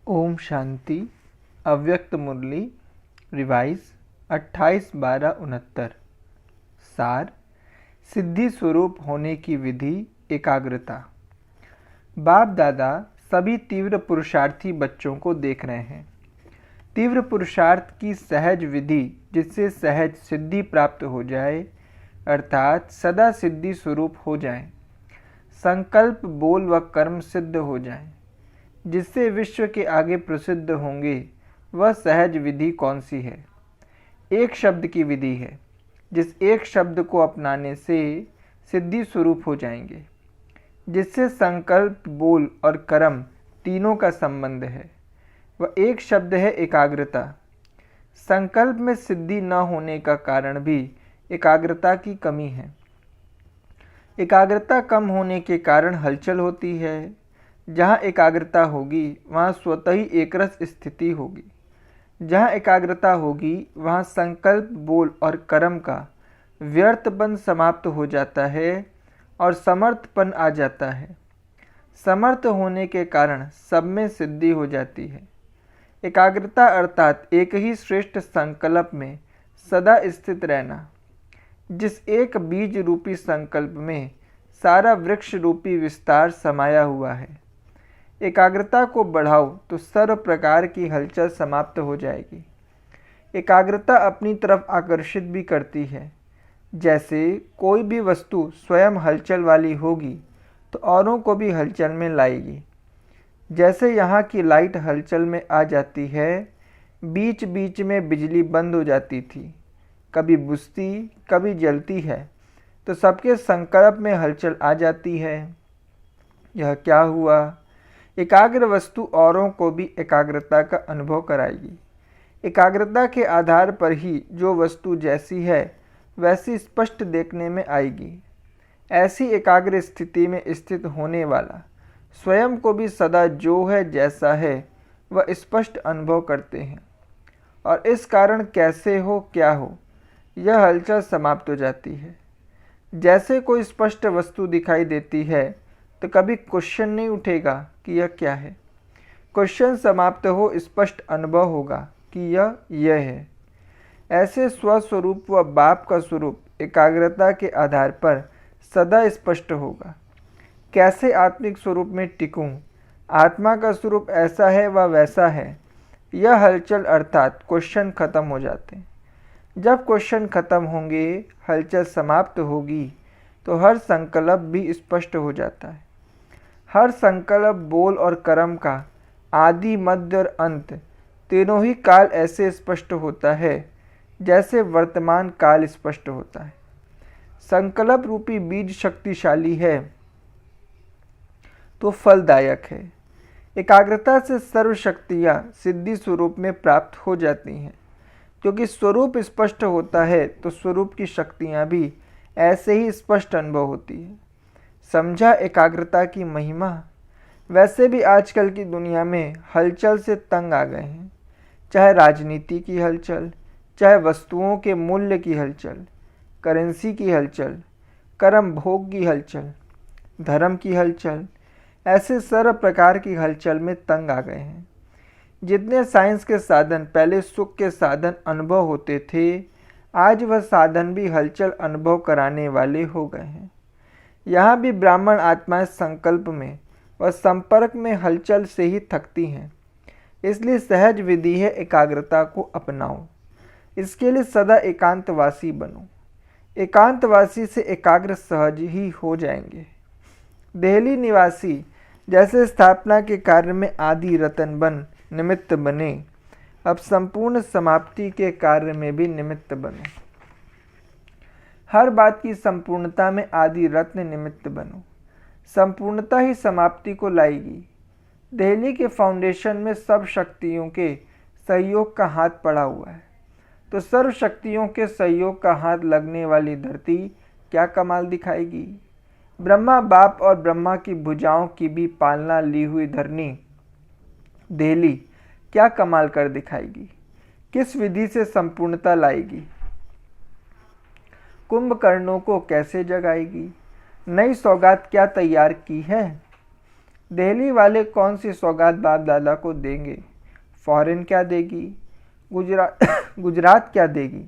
ओम शांति। अव्यक्त मुरली रिवाइज 28/12/69। सार, सिद्धि स्वरूप होने की विधि, एकाग्रता। बाप दादा सभी तीव्र पुरुषार्थी बच्चों को देख रहे हैं। तीव्र पुरुषार्थ की सहज विधि जिससे सहज सिद्धि प्राप्त हो जाए, अर्थात सदा सिद्धि स्वरूप हो जाए, संकल्प बोल व कर्म सिद्ध हो जाए, जिससे विश्व के आगे प्रसिद्ध होंगे, वह सहज विधि कौन सी है? एक शब्द की विधि है, जिस एक शब्द को अपनाने से सिद्धि स्वरूप हो जाएंगे, जिससे संकल्प बोल और कर्म तीनों का संबंध है। वह एक शब्द है एकाग्रता। संकल्प में सिद्धि न होने का कारण भी एकाग्रता की कमी है। एकाग्रता कम होने के कारण हलचल होती है। जहाँ एकाग्रता होगी वहाँ स्वतः ही एकरस स्थिति होगी। जहाँ एकाग्रता होगी वहाँ संकल्प बोल और कर्म का व्यर्थपन समाप्त हो जाता है और समर्थपन आ जाता है। समर्थ होने के कारण सब में सिद्धि हो जाती है। एकाग्रता अर्थात एक ही श्रेष्ठ संकल्प में सदा स्थित रहना। जिस एक बीज रूपी संकल्प में सारा वृक्ष रूपी विस्तार समाया हुआ है। एकाग्रता को बढ़ाओ तो सर्व प्रकार की हलचल समाप्त हो जाएगी। एकाग्रता अपनी तरफ आकर्षित भी करती है। जैसे कोई भी वस्तु स्वयं हलचल वाली होगी तो औरों को भी हलचल में लाएगी। जैसे यहाँ की लाइट हलचल में आ जाती है, बीच बीच में बिजली बंद हो जाती थी, कभी बुझती कभी जलती है, तो सबके संकल्प में हलचल आ जाती है। यह क्या हुआ? एकाग्र वस्तु औरों को भी एकाग्रता का अनुभव कराएगी। एकाग्रता के आधार पर ही जो वस्तु जैसी है वैसी स्पष्ट देखने में आएगी। ऐसी एकाग्र स्थिति में स्थित होने वाला स्वयं को भी सदा जो है जैसा है वह स्पष्ट अनुभव करते हैं, और इस कारण कैसे हो क्या हो यह हलचल समाप्त हो जाती है। जैसे कोई स्पष्ट वस्तु दिखाई देती है तो कभी क्वेश्चन नहीं उठेगा कि यह क्या है। क्वेश्चन समाप्त हो स्पष्ट अनुभव होगा कि यह है। ऐसे स्वस्वरूप व बाप का स्वरूप एकाग्रता के आधार पर सदा स्पष्ट होगा। कैसे आत्मिक स्वरूप में टिकूं, आत्मा का स्वरूप ऐसा है व वैसा है, यह हलचल अर्थात क्वेश्चन खत्म हो जाते हैं। जब क्वेश्चन खत्म होंगे, हलचल समाप्त होगी, तो हर संकल्प भी स्पष्ट हो जाता है। हर संकल्प बोल और कर्म का आदि मध्य और अंत तीनों ही काल ऐसे स्पष्ट होता है जैसे वर्तमान काल स्पष्ट होता है। संकल्प रूपी बीज शक्तिशाली है तो फलदायक है। एकाग्रता से सर्व शक्तियाँ सिद्धि स्वरूप में प्राप्त हो जाती हैं। क्योंकि स्वरूप स्पष्ट होता है तो स्वरूप की शक्तियाँ भी ऐसे ही स्पष्ट अनुभव होती है। समझा एकाग्रता की महिमा? वैसे भी आजकल की दुनिया में हलचल से तंग आ गए हैं। चाहे राजनीति की हलचल, चाहे वस्तुओं के मूल्य की हलचल, करेंसी की हलचल, कर्म भोग की हलचल, धर्म की हलचल, ऐसे सर्व प्रकार की हलचल में तंग आ गए हैं। जितने साइंस के साधन पहले सुख के साधन अनुभव होते थे, आज वह साधन भी हलचल अनुभव कराने वाले हो गए हैं। यहाँ भी ब्राह्मण आत्माएं संकल्प में व संपर्क में हलचल से ही थकती हैं। इसलिए सहज विधि है एकाग्रता को अपनाओ। इसके लिए सदा एकांतवासी बनो। एकांतवासी से एकाग्र सहज ही हो जाएंगे। दिल्ली निवासी जैसे स्थापना के कार्य में आदि रतन बन निमित्त बने, अब संपूर्ण समाप्ति के कार्य में भी निमित्त बनो। हर बात की संपूर्णता में आदि रत्न निमित्त बनो। संपूर्णता ही समाप्ति को लाएगी। दिल्ली के फाउंडेशन में सब शक्तियों के सहयोग का हाथ पड़ा हुआ है, तो सर्व शक्तियों के सहयोग का हाथ लगने वाली धरती क्या कमाल दिखाएगी। ब्रह्मा बाप और ब्रह्मा की भुजाओं की भी पालना ली हुई धरनी दिल्ली क्या कमाल कर दिखाएगी। किस विधि से संपूर्णता लाएगी। कुंभकर्णों को कैसे जगाएगी। नई सौगात क्या तैयार की है। दिल्ली वाले कौन सी सौगात बाप दादा को देंगे? फॉरेन क्या देगी? गुजरात क्या देगी?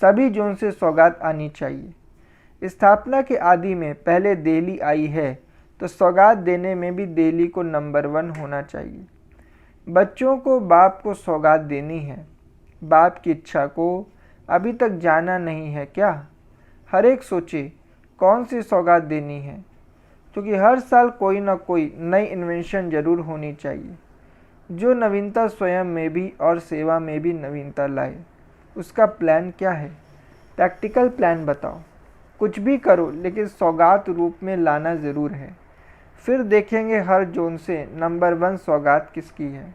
सभी जोन से सौगात आनी चाहिए। स्थापना के आदि में पहले दिल्ली आई है तो सौगात देने में भी दिल्ली को नंबर 1 होना चाहिए। बच्चों को बाप को सौगात देनी है। बाप की इच्छा को अभी तक जाना नहीं है क्या? हर एक सोचे कौन सी सौगात देनी है, क्योंकि हर साल कोई ना कोई नई इन्वेंशन जरूर होनी चाहिए जो नवीनता स्वयं में भी और सेवा में भी नवीनता लाए। उसका प्लान क्या है? प्रैक्टिकल प्लान बताओ। कुछ भी करो लेकिन सौगात रूप में लाना ज़रूर है। फिर देखेंगे हर जोन से नंबर 1 सौगात किसकी है।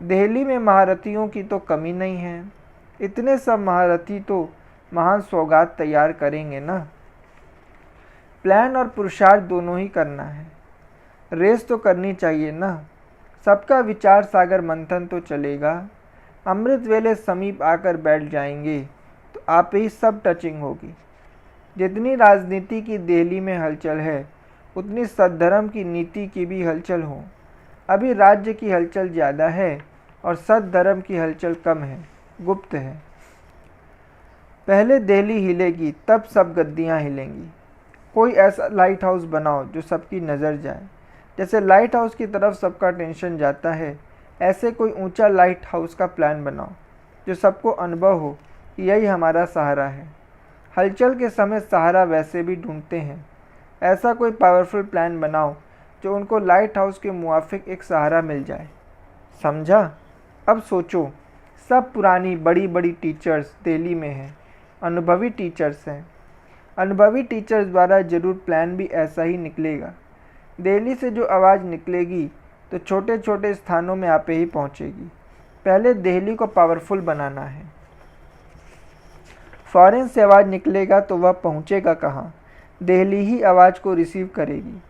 दिल्ली में महारथियों की तो कमी नहीं है। इतने सब महारथी तो महान सौगात तैयार करेंगे ना। प्लान और पुरुषार्थ दोनों ही करना है। रेस तो करनी चाहिए ना। सबका विचार सागर मंथन तो चलेगा। अमृत वेले समीप आकर बैठ जाएंगे तो आप ही सब टचिंग होगी। जितनी राजनीति की दिल्ली में हलचल है उतनी सद्धर्म की नीति की भी हलचल हो। अभी राज्य की हलचल ज़्यादा है और सद्धर्म की हलचल कम है, गुप्त है। पहले दिल्ली हिलेगी तब सब गद्दियाँ हिलेंगी। कोई ऐसा लाइट हाउस बनाओ जो सबकी नज़र जाए। जैसे लाइट हाउस की तरफ सबका टेंशन जाता है, ऐसे कोई ऊंचा लाइट हाउस का प्लान बनाओ जो सबको अनुभव हो कि यही हमारा सहारा है। हलचल के समय सहारा वैसे भी ढूंढते हैं। ऐसा कोई पावरफुल प्लान बनाओ जो उनको लाइट हाउस के मुआफिक एक सहारा मिल जाए। समझा? अब सोचो, सब पुरानी बड़ी बड़ी टीचर्स दिल्ली में हैं, अनुभवी टीचर्स हैं। अनुभवी टीचर्स द्वारा जरूर प्लान भी ऐसा ही निकलेगा। दिल्ली से जो आवाज़ निकलेगी तो छोटे छोटे स्थानों में आपे ही पहुंचेगी। पहले दिल्ली को पावरफुल बनाना है। फॉरेन से आवाज़ निकलेगा तो वह पहुंचेगा कहाँ? दिल्ली ही आवाज़ को रिसीव करेगी।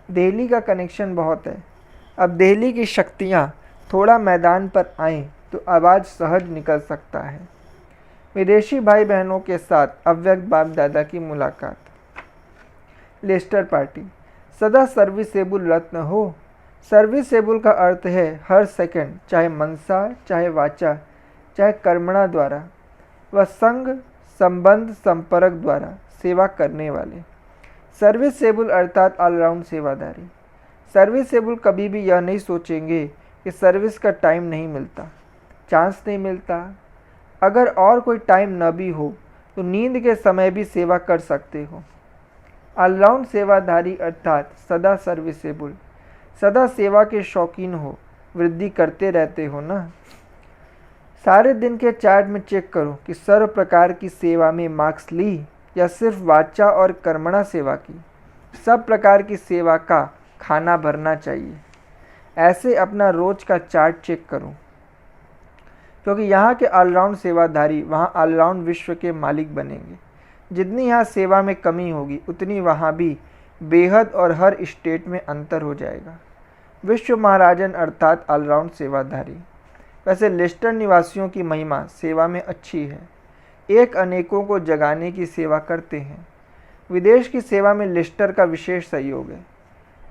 दिल्ली का कनेक्शन बहुत है। अब दिल्ली की शक्तियाँ थोड़ा मैदान पर आएँ तो आवाज़ सहज निकल सकता है। विदेशी भाई बहनों के साथ अव्यक्त बाप दादा की मुलाकात। लेस्टर पार्टी। सदा सर्विसेबल रत्न हो। सर्विसेबल का अर्थ है हर सेकंड, चाहे मनसा, चाहे वाचा, चाहे कर्मणा द्वारा, व संग, संबंध, संपर्क द्वारा सेवा करने वाले। सर्विसेबल अर्थात ऑलराउंड सेवादारी। सर्विसेबल कभी भी यह नहीं सोचेंगे कि सर्विस का टाइम नहीं मिलता, चांस नहीं मिलता। अगर और कोई टाइम न भी हो तो नींद के समय भी सेवा कर सकते हो। ऑलराउंड सेवाधारी अर्थात सदा सर्विसेबल। सदा सेवा के शौकीन हो, वृद्धि करते रहते हो ना। सारे दिन के चार्ट में चेक करो कि सर्व प्रकार की सेवा में मार्क्स ली या सिर्फ वाचा और कर्मणा सेवा की। सब प्रकार की सेवा का खाना भरना चाहिए। ऐसे अपना रोज का चार्ट चेक करो, क्योंकि यहाँ के ऑलराउंड सेवाधारी वहाँ ऑलराउंड विश्व के मालिक बनेंगे। जितनी यहाँ सेवा में कमी होगी उतनी वहाँ भी बेहद और हर स्टेट में अंतर हो जाएगा। विश्व महाराजन अर्थात ऑलराउंड सेवाधारी। वैसे लेस्टर निवासियों की महिमा सेवा में अच्छी है। एक अनेकों को जगाने की सेवा करते हैं। विदेश की सेवा में लेस्टर का विशेष सहयोग है।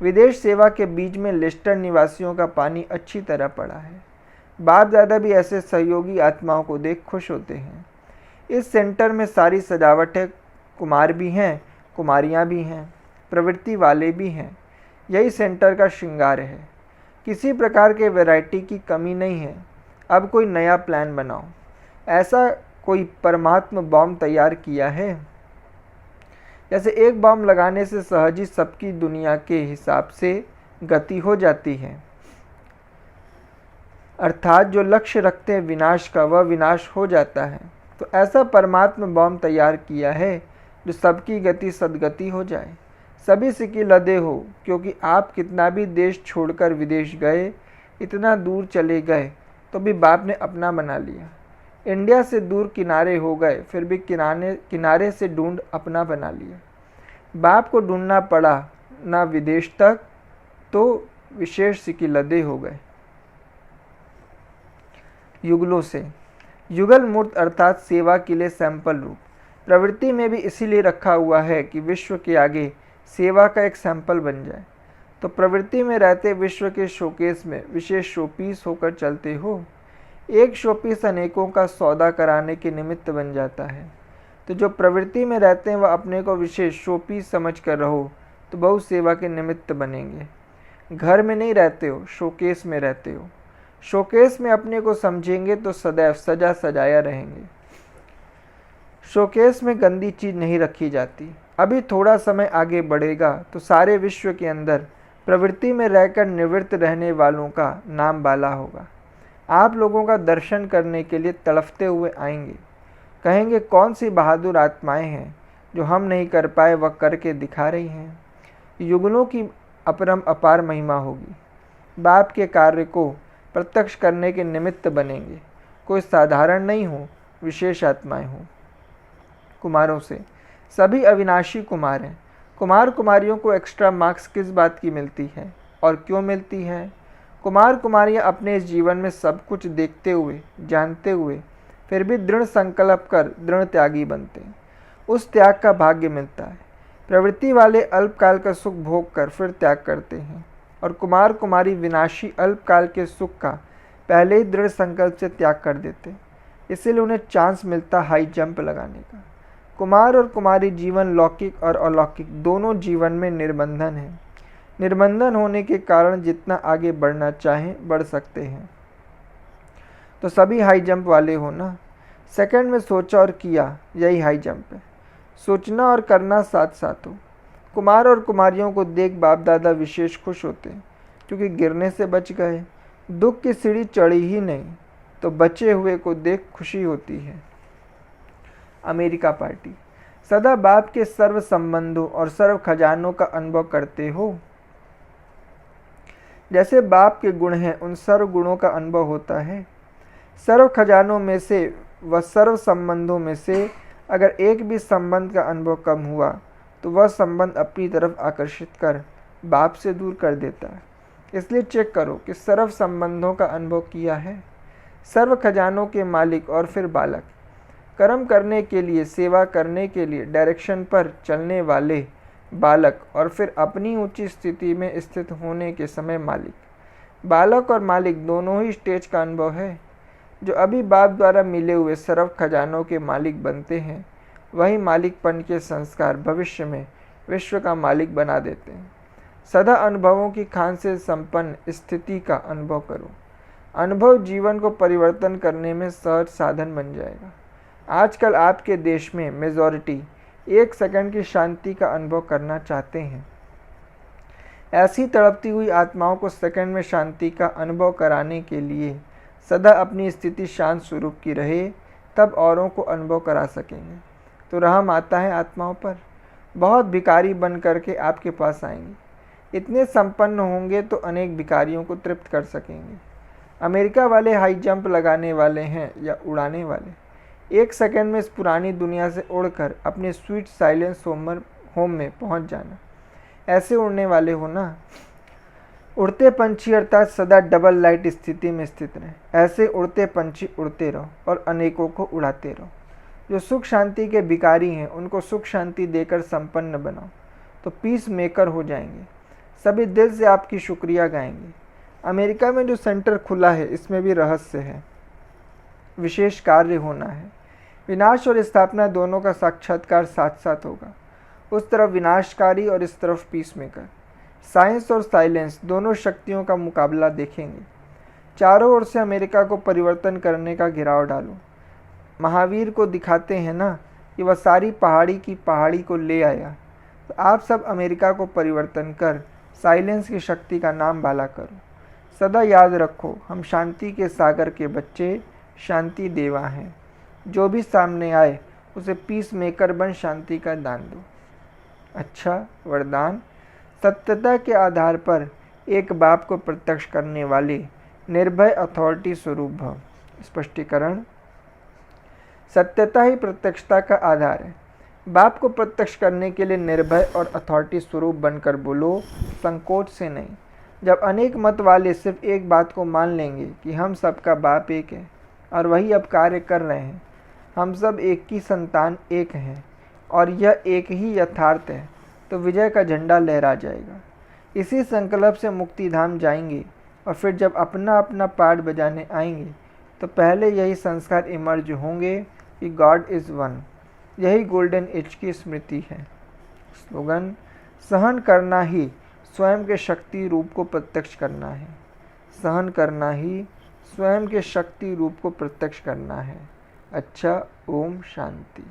विदेश सेवा के बीच में लेस्टर निवासियों का पानी अच्छी तरह पड़ा है। बाप दादा भी ऐसे सहयोगी आत्माओं को देख खुश होते हैं। इस सेंटर में सारी सजावट है। कुमार भी हैं, कुमारियाँ भी हैं, प्रवृत्ति वाले भी हैं। यही सेंटर का श्रृंगार है। किसी प्रकार के वैरायटी की कमी नहीं है। अब कोई नया प्लान बनाओ। ऐसा कोई परमात्मा बॉम्ब तैयार किया है? जैसे एक बॉम्ब लगाने से सहज ही सबकी दुनिया के हिसाब से गति हो जाती है, अर्थात जो लक्ष्य रखते हैं विनाश का वह विनाश हो जाता है। तो ऐसा परमात्मा बॉम्ब तैयार किया है जो सबकी गति सदगति हो जाए, सभी सिक्के लदे हो। क्योंकि आप कितना भी देश छोड़कर विदेश गए, इतना दूर चले गए तो भी बाप ने अपना बना लिया। इंडिया से दूर किनारे हो गए फिर भी किनारे से ढूंढ अपना बना लिया। बाप को ढूंढना पड़ा ना विदेश तक तो विशेष सिक्के लदे हो गए। युगलों से। युगल मूर्त अर्थात सेवा के लिए सैंपल रूप। प्रवृत्ति में भी इसीलिए रखा हुआ है कि विश्व के आगे सेवा का एक सैंपल बन जाए। तो प्रवृत्ति में रहते विश्व के शोकेस में विशेष शोपीस होकर चलते हो। एक शोपीस अनेकों का सौदा कराने के निमित्त बन जाता है। तो जो प्रवृत्ति में रहते हैं वह अपने को विशेष शोपीस समझ कर रहो तो बहु सेवा के निमित्त बनेंगे। घर में नहीं रहते हो, शोकेस में रहते हो। शोकेस में अपने को समझेंगे तो सदैव सजा सजाया रहेंगे। शोकेस में गंदी चीज नहीं रखी जाती। अभी थोड़ा समय आगे बढ़ेगा तो सारे विश्व के अंदर प्रवृत्ति में रहकर निवृत्त रहने वालों का नाम बाला होगा। आप लोगों का दर्शन करने के लिए तड़फते हुए आएंगे। कहेंगे कौन सी बहादुर आत्माएं हैं जो हम नहीं कर पाए वह करके दिखा रही हैं। युगलों की अपरम अपार महिमा होगी। बाप के कार्य को प्रत्यक्ष करने के निमित्त बनेंगे। कोई साधारण नहीं हो, विशेष आत्माएं हो। कुमारों से सभी अविनाशी कुमार हैं। कुमार कुमारियों को एक्स्ट्रा मार्क्स किस बात की मिलती है और क्यों मिलती है? कुमार कुमारियां अपने इस जीवन में सब कुछ देखते हुए, जानते हुए फिर भी दृढ़ संकल्प कर दृढ़ त्यागी बनते हैं। उस त्याग का भाग्य मिलता है। प्रवृत्ति वाले अल्पकाल का सुख भोग कर फिर त्याग करते हैं और कुमार कुमारी विनाशी अल्पकाल के सुख का पहले ही दृढ़ संकल्प से त्याग कर देते हैं। इसीलिए उन्हें चांस मिलता हाई जंप लगाने का। कुमार और कुमारी जीवन लौकिक और अलौकिक दोनों जीवन में निर्बंधन है। निर्बंधन होने के कारण जितना आगे बढ़ना चाहें बढ़ सकते हैं। तो सभी हाई जंप वाले हो ना। सेकंड में सोचा और किया, यही हाई जंप है। सोचना और करना साथ साथ हो। कुमार और कुमारियों को देख बाप दादा विशेष खुश होते हैं क्योंकि गिरने से बच गए। दुख की सीढ़ी चढ़ी ही नहीं तो बचे हुए को देख खुशी होती है। अमेरिका पार्टी सदा बाप के सर्व संबंधों और सर्व खजानों का अनुभव करते हो। जैसे बाप के गुण हैं उन सर्व गुणों का अनुभव होता है। सर्व खजानों में से व सर्व संबंधों में से अगर एक भी संबंध का अनुभव कम हुआ तो वह संबंध अपनी तरफ आकर्षित कर बाप से दूर कर देता है। इसलिए चेक करो कि सर्व संबंधों का अनुभव किया है। सर्व खजानों के मालिक और फिर बालक, कर्म करने के लिए, सेवा करने के लिए डायरेक्शन पर चलने वाले बालक और फिर अपनी ऊंची स्थिति में स्थित होने के समय मालिक। बालक और मालिक दोनों ही स्टेज का अनुभव है। जो अभी बाप द्वारा मिले हुए सर्व खजानों के मालिक बनते हैं वही मालिकपन के संस्कार भविष्य में विश्व का मालिक बना देते हैं। सदा अनुभवों की खान से संपन्न स्थिति का अनुभव करो। अनुभव जीवन को परिवर्तन करने में सहज साधन बन जाएगा। आजकल आपके देश में मेजॉरिटी 1 सेकंड की शांति का अनुभव करना चाहते हैं। ऐसी तड़पती हुई आत्माओं को सेकंड में शांति का अनुभव कराने के लिए सदा अपनी स्थिति शांत स्वरूप की रहे, तब औरों को अनुभव करा सकेंगे। तो रहम आता है आत्माओं पर। बहुत भिखारी बन करके आपके पास आएंगे। इतने संपन्न होंगे तो अनेक भिखारियों को तृप्त कर सकेंगे। अमेरिका वाले हाई जंप लगाने वाले हैं या उड़ाने वाले। 1 सेकंड में इस पुरानी दुनिया से उड़कर अपने स्वीट साइलेंस होम में पहुंच जाना। ऐसे उड़ने वाले हो ना। उड़ते पंछी अर्थात सदा डबल लाइट स्थिति में स्थित रहें। ऐसे उड़ते पंछी उड़ते रहो और अनेकों को उड़ाते रहो। जो सुख शांति के भिखारी हैं उनको सुख शांति देकर संपन्न बनाओ तो पीस मेकर हो जाएंगे। सभी दिल से आपकी शुक्रिया गाएंगे। अमेरिका में जो सेंटर खुला है इसमें भी रहस्य है। विशेष कार्य होना है। विनाश और स्थापना दोनों का साक्षात्कार साथ साथ होगा। उस तरफ विनाशकारी और इस तरफ पीस मेकर। साइंस और साइलेंस दोनों शक्तियों का मुकाबला देखेंगे। चारों ओर से अमेरिका को परिवर्तन करने का घेराव डालो। महावीर को दिखाते हैं ना कि वह सारी पहाड़ी की पहाड़ी को ले आया। तो आप सब अमेरिका को परिवर्तन कर साइलेंस की शक्ति का नाम बाला करो। सदा याद रखो, हम शांति के सागर के बच्चे, शांति देवा हैं। जो भी सामने आए उसे पीस मेकर बन शांति का दान दो। अच्छा वरदान। सत्यता के आधार पर एक बाप को प्रत्यक्ष करने वाले निर्भय अथॉरिटी स्वरूप भव। स्पष्टीकरण। सत्यता ही प्रत्यक्षता का आधार है। बाप को प्रत्यक्ष करने के लिए निर्भय और अथॉरिटी स्वरूप बनकर बोलो, संकोच से नहीं। जब अनेक मत वाले सिर्फ एक बात को मान लेंगे कि हम सबका बाप एक है और वही अब कार्य कर रहे हैं, हम सब एक की संतान एक हैं और यह एक ही यथार्थ है, तो विजय का झंडा लहरा जाएगा। इसी संकल्प से मुक्ति धाम जाएंगे और फिर जब अपना अपना पार्ट बजाने आएंगे तो पहले यही संस्कार इमर्ज होंगे कि गॉड इज़ वन। यही गोल्डन एज की स्मृति है। स्लोगन: सहन करना ही स्वयं के शक्ति रूप को प्रत्यक्ष करना है। सहन करना ही स्वयं के शक्ति रूप को प्रत्यक्ष करना है। अच्छा, ओम शांति।